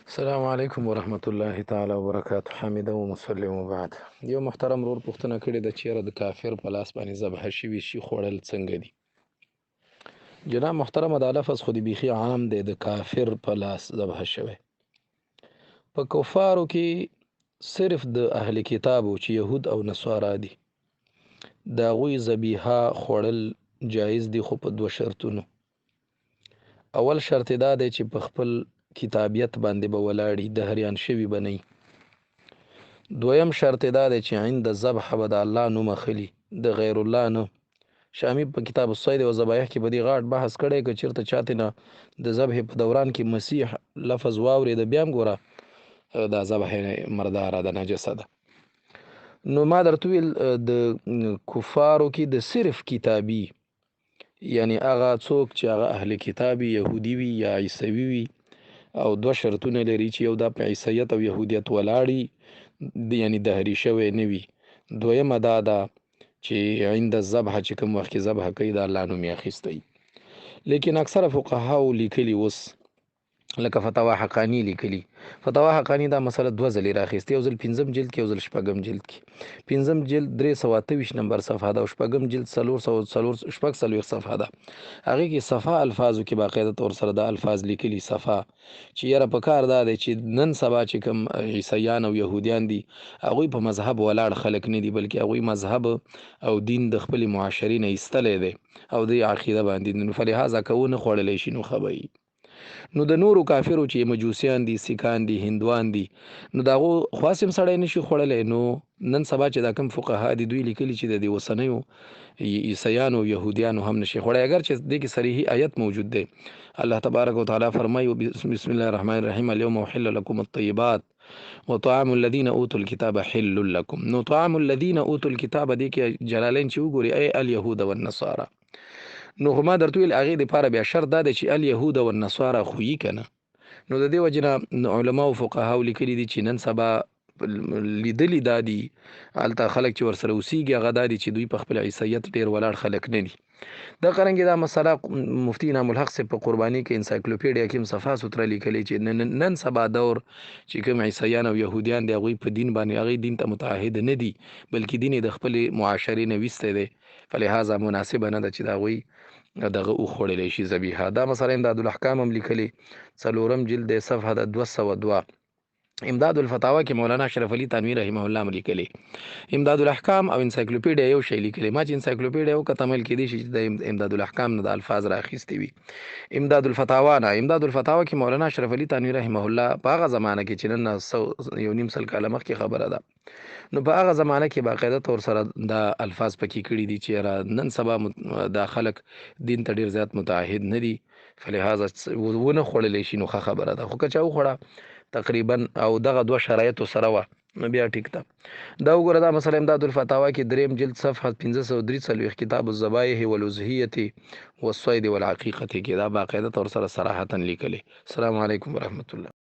السلام علیکم ورحمت الله تعالی وبرکاته. حامد و مسلم وبعد. یو محترم رور پوښتنه کړې ده چیرې د کافر په لاس باندې ذبح شوي شي خوړل څنګه دي. جناب محترمه دا لفظ خو دې بیخي عام دی، د کافر په لاس ذبح شوی. په کفارو کې صرف د اهل کتابو چې یهود او نصارا دي د هغوی ذبیحه خوړل جایز دي، خو په دوه شرطونو. اول شرط دا دی چې په خپل کتابیت باندې به ولاړی، د هریان شوي به نه. دویم شرط دا دی چې عند ذبح به د الله نوم اخلي، د غیر الله نه. شامی په کتاب الصید و ذبایح کې په دې غاټ بحث کړی که چېرته چاته نه د ذبح په دوران کې مسیح لفظ واورېد بیا هم ګوره دا ذبح مرداره ده، نجسه ده. نو ما درته ویل د کفارو کې د صرف کتابي، یعنی هغه څوک چې هغه اهل کتابي یهودي وي یا عیسوي وي او دوه شرطونه لري چې یو دا په عیسیت او یهودیت ولاړی، یعنی دهري شوی نه وي. دویمه دا ده چې عند الذبح چې کوم وخت کې ذبح کوي د الله نوم یې اخیستی. لیکن اکثره فقهاو لیکلي اوس لکه فتاوا حقانی لیکلی. فتاوا حقانی دا مسله دوه ځلې راخیستې، یو ځل 5م جلد کې، یو ځل 6م جلد کې. 5م جلد 328 نمبر صفحه ده او 6م جلد 446 صفحه ده. هغې کې صفحه الفاظو کې باقاعده طور سره دا الفاظ لیکلي صفحه چې یاره په کار دا دی چې نن سبا چې کوم عیسیان او یهودیان دي هغوی په مذهب ولاړ خلک نه دي، بلکې هغوی مذهب او دین د خپلې معاشرې نه ایستلی دی او د عقیده باندې، نو فلهذا که ونه خوړلی شي نو ښه به وي. نو د نورو کافرو چې مجوسیان دي، سیکان دي، هندوان دي، نو د هغو خواص هم سړی نشي خوړلی. نو نن سبا چې دا کوم فقها دي دوی لیکلي چې د دې اوسنیو عیسیانو او یهودیانو هم نشي خوړی، اگر چې دې کې صریحي آیت موجود دی. الله تبارک وتعالی فرمایي بسم الله الرحمن الرحیم اليوم احل لكم الطیبات وطعام الذين اوتوا الكتاب حل لكم. نو طعام الذين اوتوا الكتاب دې کې جلالین چې وګوري ای اليهود والنصارى. نو خو ما درته ویل هغې دپاره بیا شرط دا دی چې الیهود والنصارى خویي که نه. نو د دې وجې نه علما او فقهاو لیکلي دي چې نن سبا لیدلي دا دي هلته خلک چې ورسره اوسیږي هغه دا دي چې دوی په خپل عیسیت ډېر ولاړ خلک نه دي. دا قرنګې دا مسله مفتي انعام الحق صاحب په قرباني کې انسایکلوپیډیا کې هم صفا سوتره لیکلې چې نن سبا دور چې کوم عیسیان او یهودیان دي هغوی په دین باندې هغې دین ته متعهد نه دي، بلکې دین یې د خپلې معاشرې نه ویستی دی، فلهذا مناسبه نه ده چې د هغوی دغه وخوړلی شي ذبیحه. دا مثلا امداد الاحکام هم لیکلی 4م جلد صفحه د 202. امداد الفتاوا کې مولانا اشرف علي تنوی رحمه الله هم لیکلی. امداد الاحکام او انسایکلوپیډیا یو شی لیکلی. ما چې انسایکلوپیډیا وکتل عمل کېدی شي چې د امداد الاحکام نه د الفاظ راخیستې وي. امداد الفتاوا نه، امداد الفتاوا کې مولانا اشرف علي تنوی رحمه الله په هغه زمانه کې چې نن 1.5 کاله مخکې خبره ده، نو په هغه زمانه کې باقاعده طور سره دا الفاظ پکې کړي دي چې نن سبا دا خلک دین ته ډیر زیات متعهد نه دي، فلهذا ونه خوړلی شي نو ښه خبره ده. خو که چا وخوړه تقریبا او دغه دوه شرایطو سره وه نو بیا ټیک ده. دا وګوره دا مثلا امداد الفتاوا کې 3م جلد صفحه 543 کتاب الذبایح والأضحیة والصید والعقیقة کې دا باقاعده طور سره صراحتا لیکلی. السلام علیکم ورحمت الله.